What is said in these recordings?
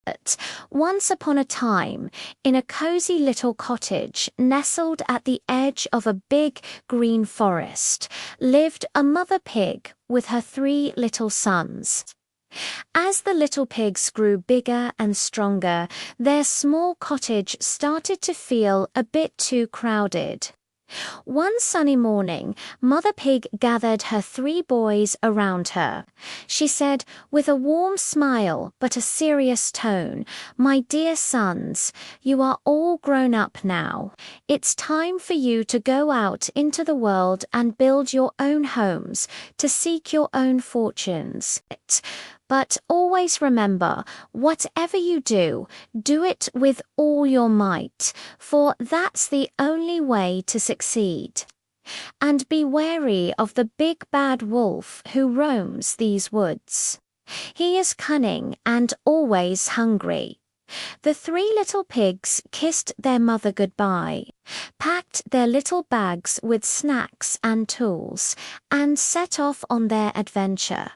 But once upon a time, in a cozy little cottage nestled at the edge of a big green forest, lived a mother pig with her 3 little sons. As the little pigs grew bigger and stronger, their small cottage started to feel a bit too crowded. One sunny morning, Mother Pig gathered her 3 boys around her. She said, with a warm smile but a serious tone, "My dear sons, you are all grown up now. It's time for you to go out into the world and build your own homes, to seek your own fortunes. But always remember, whatever you do, do it with all your might, for that's the only way to succeed. And be wary of the big bad wolf who roams these woods. He is cunning and always hungry." The 3 little pigs kissed their mother goodbye, packed their little bags with snacks and tools, and set off on their adventure.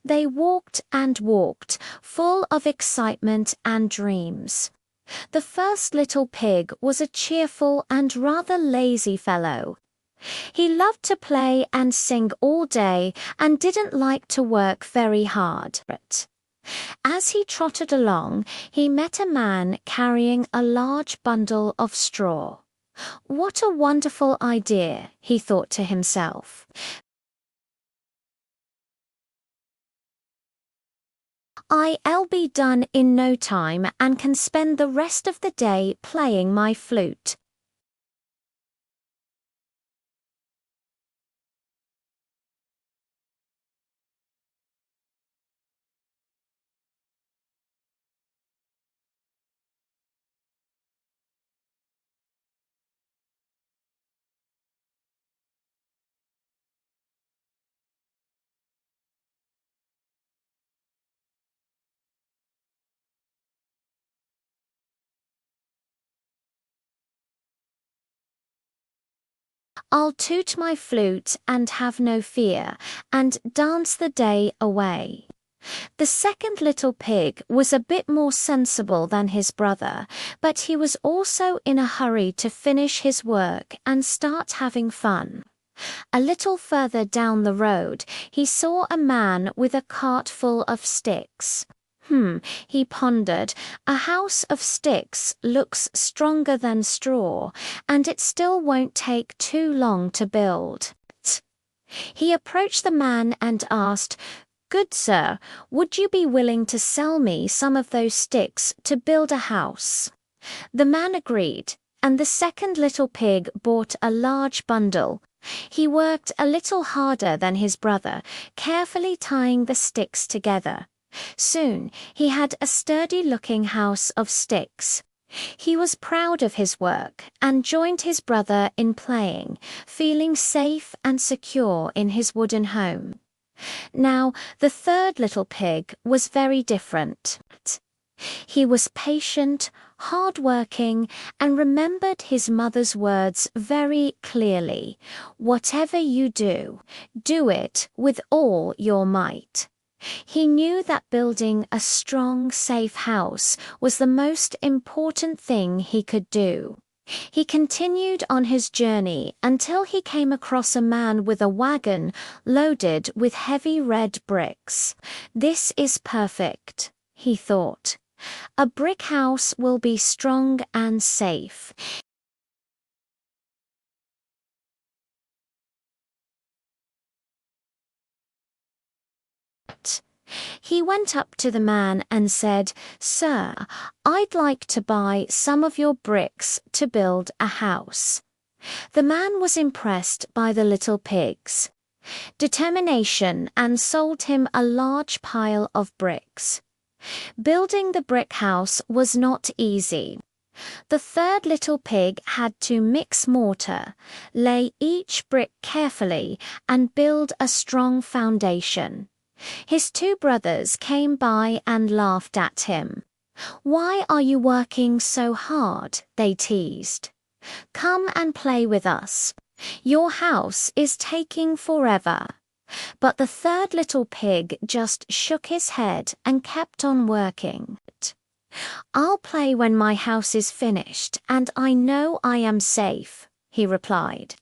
They walked and walked, full of excitement and dreams. The first little pig was a cheerful and rather lazy fellow. He loved to play and sing all day and didn't like to work very hard. As he trotted along, he met a man carrying a large bundle of straw. "What a wonderful idea," he thought to himself. "I'll be done in no time and can spend the rest of the day playing my flute." "I'll toot my flute and have no fear, and dance the day away." The second little pig was a bit more sensible than his brother, but he was also in a hurry to finish his work and start having fun. A little further down the road, he saw a man with a cart full of sticks. He pondered, "A house of sticks looks stronger than straw, and it still won't take too long to build." He approached the man and asked, "Good sir, would you be willing to sell me some of those sticks to build a house?" The man agreed, and the second little pig bought a large bundle. He worked a little harder than his brother, carefully tying the sticks together. Soon he had a sturdy-looking house of sticks. He was proud of his work and joined his brother in playing, feeling safe and secure in his wooden home. Now, the third little pig was very different. He was patient, hard-working, and remembered his mother's words very clearly. "Whatever you do, do it with all your might." He knew that building a strong, safe house was the most important thing he could do. He continued on his journey until he came across a man with a wagon loaded with heavy red bricks. "This is perfect," he thought. "A brick house will be strong and safe." He went up to the man and said, "Sir, I'd like to buy some of your bricks to build a house." The man was impressed by the little pig's determination and sold him a large pile of bricks. Building the brick house was not easy. The third little pig had to mix mortar, lay each brick carefully, and build a strong foundation. His 2 brothers came by and laughed at him. "Why are you working so hard?" they teased. "Come and play with us. Your house is taking forever." But the third little pig just shook his head and kept on working. "I'll play when my house is finished, and I know I am safe," he replied.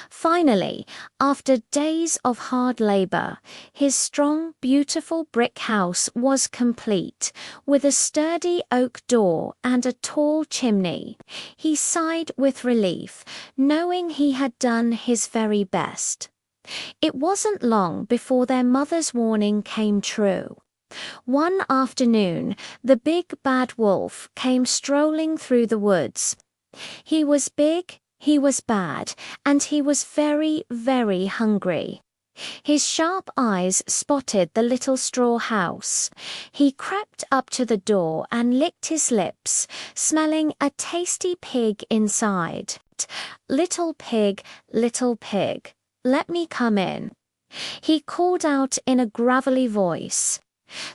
Finally, after days of hard labor, his strong, beautiful brick house was complete, with a sturdy oak door and a tall chimney. He sighed with relief, knowing he had done his very best. It wasn't long before their mother's warning came true. One afternoon, the big bad wolf came strolling through the woods. He was big, he was bad, and he was very, very hungry. His sharp eyes spotted the little straw house. He crept up to the door and licked his lips, smelling a tasty pig inside. Little pig, let me come in," he called out in a gravelly voice.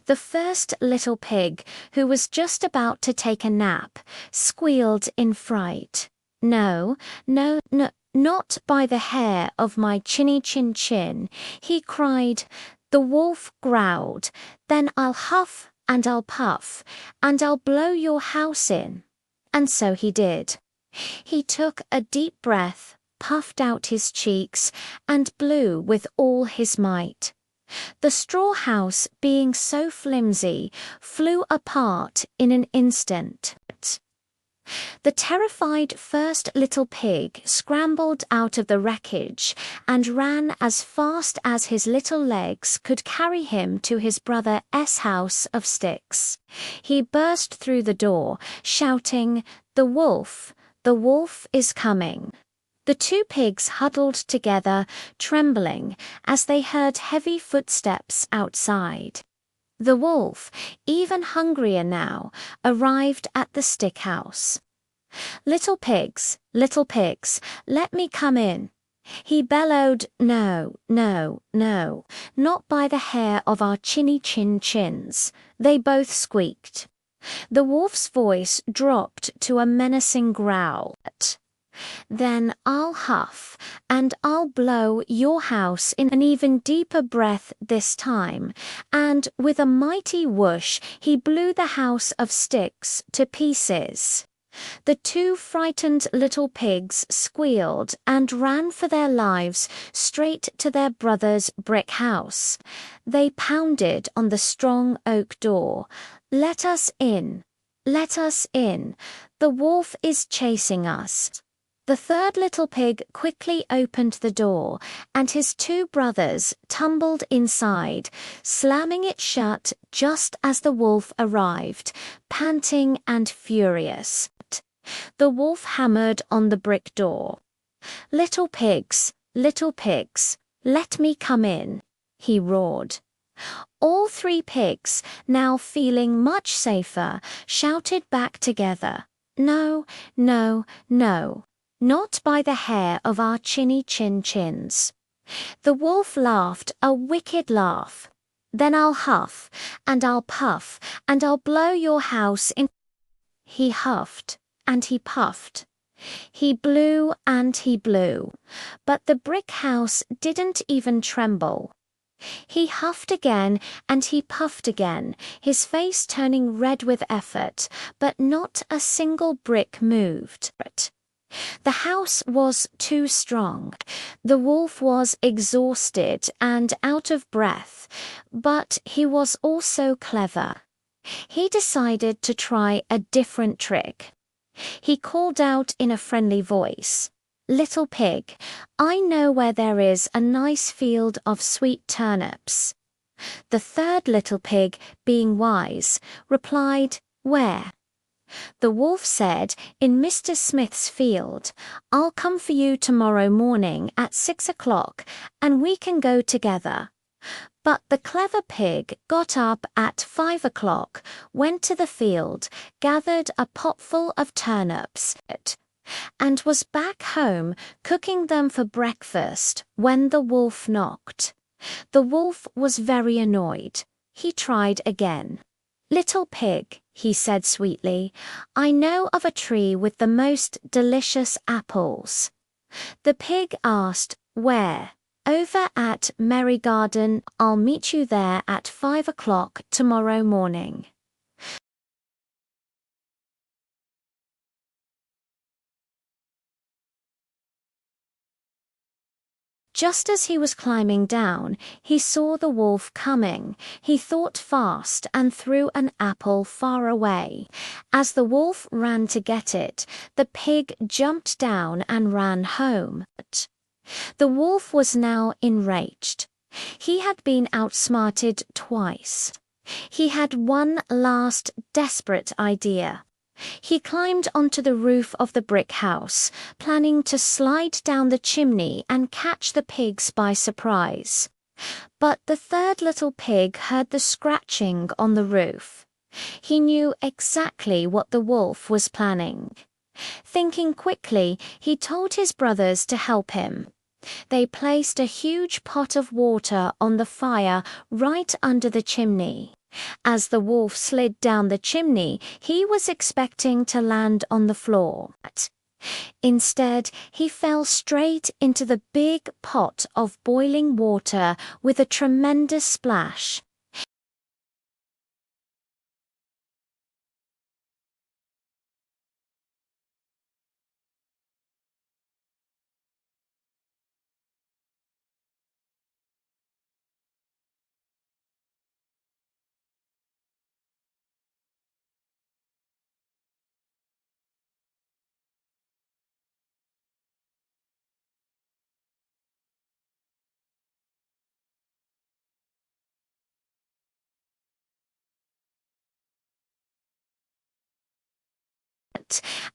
The first little pig, who was just about to take a nap, squealed in fright. "No, no, no, not by the hair of my chinny chin chin," he cried. The wolf growled, "Then I'll huff and I'll puff, and I'll blow your house in." And so he did. He took a deep breath, puffed out his cheeks, and blew with all his might. The straw house, being so flimsy, flew apart in an instant. The terrified first little pig scrambled out of the wreckage and ran as fast as his little legs could carry him to his brother's house of sticks. He burst through the door, shouting, the wolf is coming." The two pigs huddled together, trembling, as they heard heavy footsteps outside. The wolf, even hungrier now, arrived at the stick house. Little pigs, let me come in." He bellowed, "No, no, no, not by the hair of our chinny chin chins." They both squeaked. The wolf's voice dropped to a menacing growl. "Then I'll huff, and I'll blow your house in." An even deeper breath this time, and with a mighty whoosh he blew the house of sticks to pieces. The two frightened little pigs squealed and ran for their lives straight to their brother's brick house. They pounded on the strong oak door. "Let us in! Let us in! The wolf is chasing us." The third little pig quickly opened the door, and his two brothers tumbled inside, slamming it shut just as the wolf arrived, panting and furious. The wolf hammered on the brick door. Little pigs, let me come in," he roared. All three pigs, now feeling much safer, shouted back together, "No, no, no. Not by the hair of our chinny chin chins." The wolf laughed a wicked laugh. "Then I'll huff, and I'll puff, and I'll blow your house in." He huffed, and he puffed. He blew and he blew, but the brick house didn't even tremble. He huffed again and he puffed again, his face turning red with effort, but not a single brick moved. The house was too strong. The wolf was exhausted and out of breath, but he was also clever. He decided to try a different trick. He called out in a friendly voice, "Little pig, I know where there is a nice field of sweet turnips." The third little pig, being wise, replied, "Where?" The wolf said, "In Mr. Smith's field. I'll come for you tomorrow morning at 6 o'clock, and we can go together." But the clever pig got up at 5 o'clock, went to the field, gathered a potful of turnips, and was back home cooking them for breakfast when the wolf knocked. The wolf was very annoyed. He tried again. "Little pig," he said sweetly, "I know of a tree with the most delicious apples." The pig asked, "Where?" "Over at Merry Garden. I'll meet you there at 5 o'clock tomorrow morning." Just as he was climbing down, he saw the wolf coming. He thought fast and threw an apple far away. As the wolf ran to get it, the pig jumped down and ran home. The wolf was now enraged. He had been outsmarted twice. He had one last desperate idea. He climbed onto the roof of the brick house, planning to slide down the chimney and catch the pigs by surprise. But the third little pig heard the scratching on the roof. He knew exactly what the wolf was planning. Thinking quickly, he told his brothers to help him. They placed a huge pot of water on the fire right under the chimney. As the wolf slid down the chimney, he was expecting to land on the floor. Instead, he fell straight into the big pot of boiling water with a tremendous splash.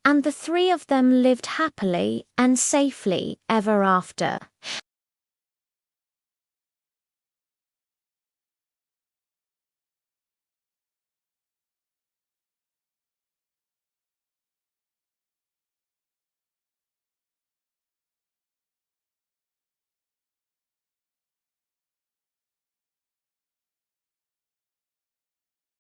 And the three of them lived happily and safely ever after.